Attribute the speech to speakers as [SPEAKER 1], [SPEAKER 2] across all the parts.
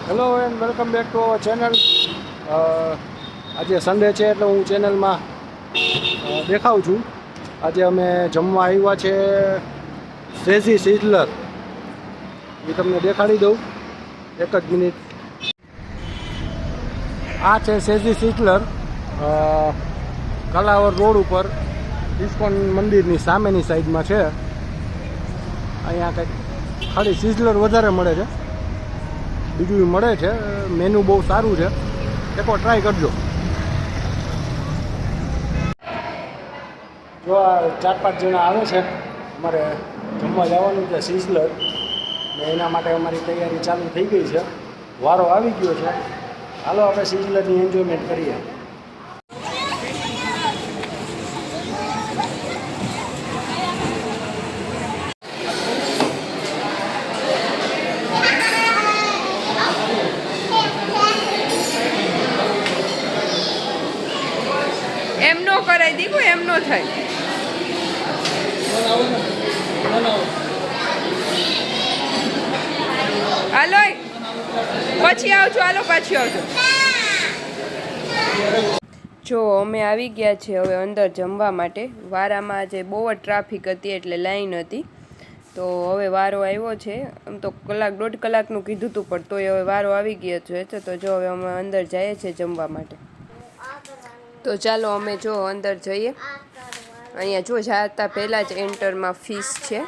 [SPEAKER 1] Hello and welcome back to our channel. આજે Sunday છે એટલે હું ચેનલમાં દેખાઉં છું. આજે અમે જમવા આવ્યા છે સેઝી સિઝલર. એ તમને દેખાડી દઉં એક જ મિનિટ. આ છે સેઝી સિઝલર, કલાવર રોડ ઉપર ઇસ્કોન મંદિરની સામેની સાઈડમાં છે. અહીંયા કંઈક ખાલી સિઝલર વધારે મળે છે, બીજું મળે છે. મેનુ બહુ સારું છે, એકવાર ટ્રાય કરજો. જો આ 4-5 જણા આવે છે, અમારે જમવા જવાનું છે સિઝલર ને એના માટે અમારી તૈયારી ચાલુ થઈ ગઈ છે. વારો આવી ગયો છે, હાલો આપણે સિઝલરની એન્જોયમેન્ટ કરીએ.
[SPEAKER 2] એમ નો કરાય દીકુ, એમ નો થાય. હાલો પછી આવજો, હાલો પાછી આવજો. જો અમે આવી ગયા છે હવે અંદર જમવા માટે. વારામાં આજે બહુ જ ટ્રાફિક હતી એટલે લાઈન હતી, તો હવે વારો આવ્યો છે. આમ તો દોઢ કલાકનું કીધું હતું, પણ તોય હવે વારો આવી ગયો છે. તો જો હવે અમે અંદર જઈએ છીએ જમવા માટે. તો ચાલો અમે જો અંદર જઈએ. અહીંયા જો જાતા પહેલાં જ એન્ટરમાં ફીસ છે,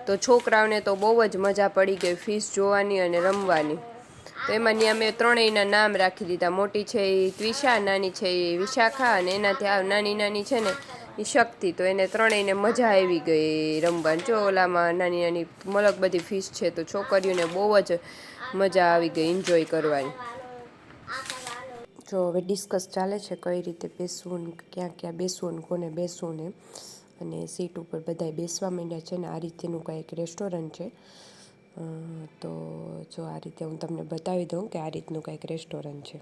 [SPEAKER 2] તો છોકરાઓને તો બહુ જ મજા પડી ગઈ ફીસ જોવાની અને રમવાની. તો એમાંની અમે ત્રણેયના નામ રાખી દીધા. મોટી છે એ ત્વિષા, નાની છે એ વિશાખા, અને એનાથી આ નાની છે ને એ શક્તિ. તો એને ત્રણેયને મજા આવી ગઈ રમવાની. જો ઓલામાં નાની મલક બધી ફીસ છે, તો છોકરીઓને બહુ જ મજા આવી ગઈ એન્જોય કરવાની. જો હવે ડિસ્કસ ચાલે છે કઈ રીતે બેસવું ને ક્યાં બેસવું ને કોને બેસવું ને. અને સીટ ઉપર બધાય બેસવા માંડ્યા છે ને આ રીતેનું કાંઈક રેસ્ટોરન્ટ છે. તો જો આ રીતે હું તમને બતાવી દઉં કે આ રીતનું કાંઈક રેસ્ટોરન્ટ છે.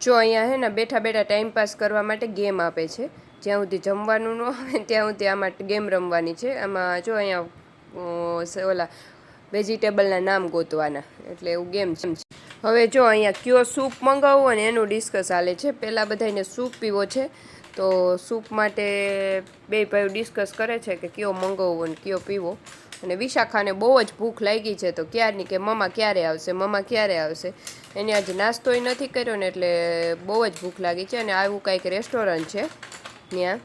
[SPEAKER 2] જો અહીંયા હે ને બેઠા ટાઈમ પાસ કરવા માટે ગેમ આપે છે. જ્યાં સુધી જમવાનું ન આવે ત્યાં સુધી આમાં ગેમ રમવાની છે. આમાં જો અહીંયા ઓલા વેજીટેબલના નામ ગોતવાના, એટલે એવું ગેમ છે. હવે જો અહીંયા કયો સૂપ મંગાવવો અને એનું ડિસ્કસ ચાલે છે. પહેલાં બધાને સૂપ પીવો છે, તો સૂપ માટે બે ભાઈઓ ડિસ્કસ કરે છે કે કયો મંગાવવો અને કયો પીવો. અને વિશાખાને બહુ જ ભૂખ લાગી છે, તો ક્યારની કે મમ્મા ક્યારે આવશે. એને આજે નાસ્તોય નથી કર્યો ને એટલે બહુ જ ભૂખ લાગી છે. અને આવું કાંઈક રેસ્ટોરન્ટ છે ત્યાં.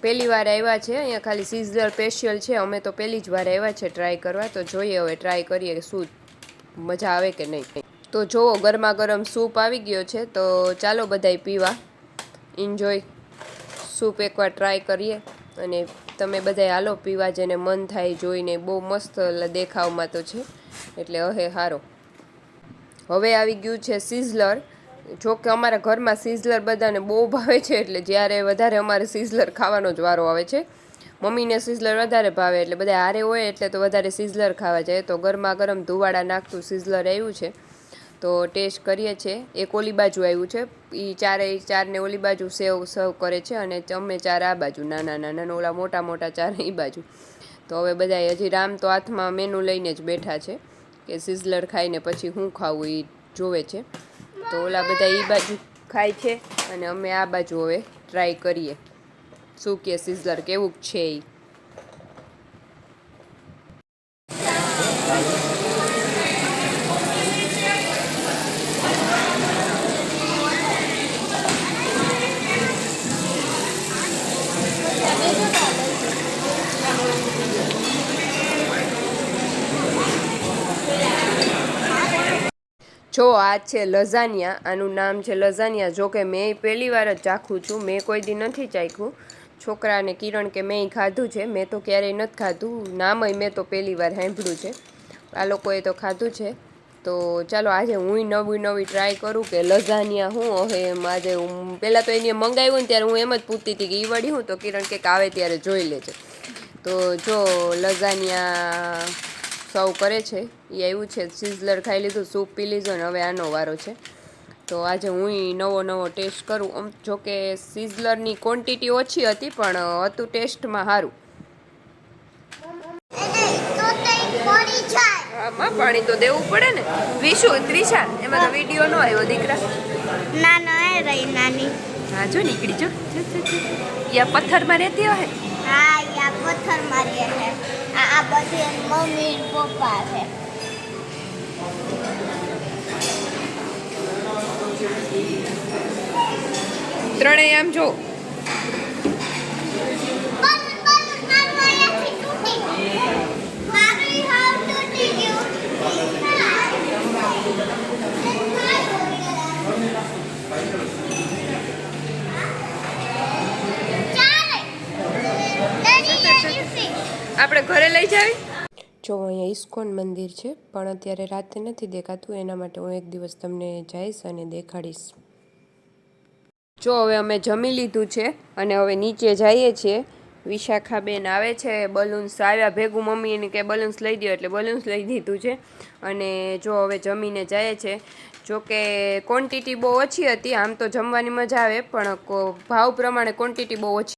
[SPEAKER 2] પહેલી વાર આવ્યા છે અહીંયા, ખાલી સિઝલર સ્પેશિયલ છે. અમે તો પહેલી જ વાર આવ્યા છે ટ્રાય કરવા, તો જોઈએ હવે ટ્રાય કરીએ કે શું મજા આવે કે નહીં. તો જુઓ ગરમા ગરમ સૂપ આવી ગયો છે, તો ચાલો બધાય પીવા. એન્જોય સૂપ એકવાર ટ્રાય કરીએ. અને તમે બધાય હાલો પીવા, જેને મન થાય જોઈને. બહુ મસ્ત દેખાવમાં તો છે, એટલે સારો. હવે આવી ગયું છે સિઝલર. જો કે અમારા ઘરમાં સિઝલર બધાને બહુ ભાવે છે, એટલે જ્યારે વધારે અમારે સિઝલર ખાવાનો જ વારો આવે છે. મમ્મીને સિઝલર વધારે ભાવે, એટલે બધા હારે હોય એટલે તો વધારે સિઝલર ખાવા જાય. તો ગરમા ગરમ ધુવાડા નાખતું સિઝલર આવ્યું છે, તો ટેસ્ટ કરીએ છીએ. એક ઓલી બાજુ આવ્યું છે, એ ચારને ઓલી બાજુ સર્વ કરે છે, અને અમે ચાર આ બાજુ, નાના ઓલા મોટા ચાર એ બાજુ. તો હવે બધા હજી રામ તો હાથમાં મેનુ લઈને જ બેઠા છે કે સિઝલર ખાઈને પછી હું ખાવું એ જોવે છે. તો ઓલા બધા એ બાજુ ખાય છે અને અમે આ બાજુ હવે ટ્રાય કરીએ શું કે સિઝલર કેવું છે એ. જો આ છે લઝાનિયા, આનું નામ છે લઝાનિયા. જો કે મેં પહેલી વાર જ ચાખું છું, મેં કોઈ દી નથી ચાખ્યું. છોકરાને કિરણ કે મેં ખાધું છે, મેં તો ક્યારેય નથી ખાધું. નામય મેં તો પહેલી વાર સાંભળ્યું છે. આ લોકોએ તો ખાધું છે, તો તો ચાલો આજે હું નવી ટ્રાય કરું કે લઝાનિયા હું હવે એમ આજે હું પહેલાં તો એને મંગાવ્યું ને ત્યારે હું એમ જ પૂછતી હતી કે એ વળી હું તો કિરણ કે આવે ત્યારે જોઈ લેજે. તો જો લઝાનિયા સર્વ કરે છે એ આવ્યું છે, સિઝલર ખાઈ લીધું, સૂપ પી લીધો ને હવે આનો વારો છે. તો આજે હું નવો ટેસ્ટ કરું. આમ જોકે સિઝલરની ક્વોન્ટિટી ઓછી હતી પણ હતું ટેસ્ટમાં સારું. આમાં પાણી તો દેવું પડે ને. ત્રિશાલ એમાં તો વિડીયો નો આવ્યો દીકરા.
[SPEAKER 3] નાનો રહી નાની.
[SPEAKER 2] હા જો નીકળી જો યા પથ્થરમાં રહેતી હોય.
[SPEAKER 3] હા યા પથ્થરમાં રહે છે. આ બધું મમ્મી પપ્પા છે.
[SPEAKER 2] ત્રણેય આમ જો. આપણે ઘરે લઈ જાવી. જો અહીંયા ઇસ્કોન મંદિર છે પણ અત્યારે રાતે નથી દેખાતું, એના માટે હું એક દિવસ તમને જઈશ અને દેખાડીશ. જો હવે અમે જમી લીધું છે અને હવે નીચે જઈએ છીએ. વિશાખાબેન આવે છે, બલૂન્સ આવ્યા ભેગું, મમ્મીને કે બલૂન્સ લઈ દો એટલે બલૂન્સ લઈ દીધું છે. અને જો હવે જમીને જાય છે. જો કે ક્વોન્ટિટી બહુ ઓછી હતી, આમ તો જમવાની મજા આવે પણ ભાવ પ્રમાણે ક્વોન્ટિટી બહુ ઓછી.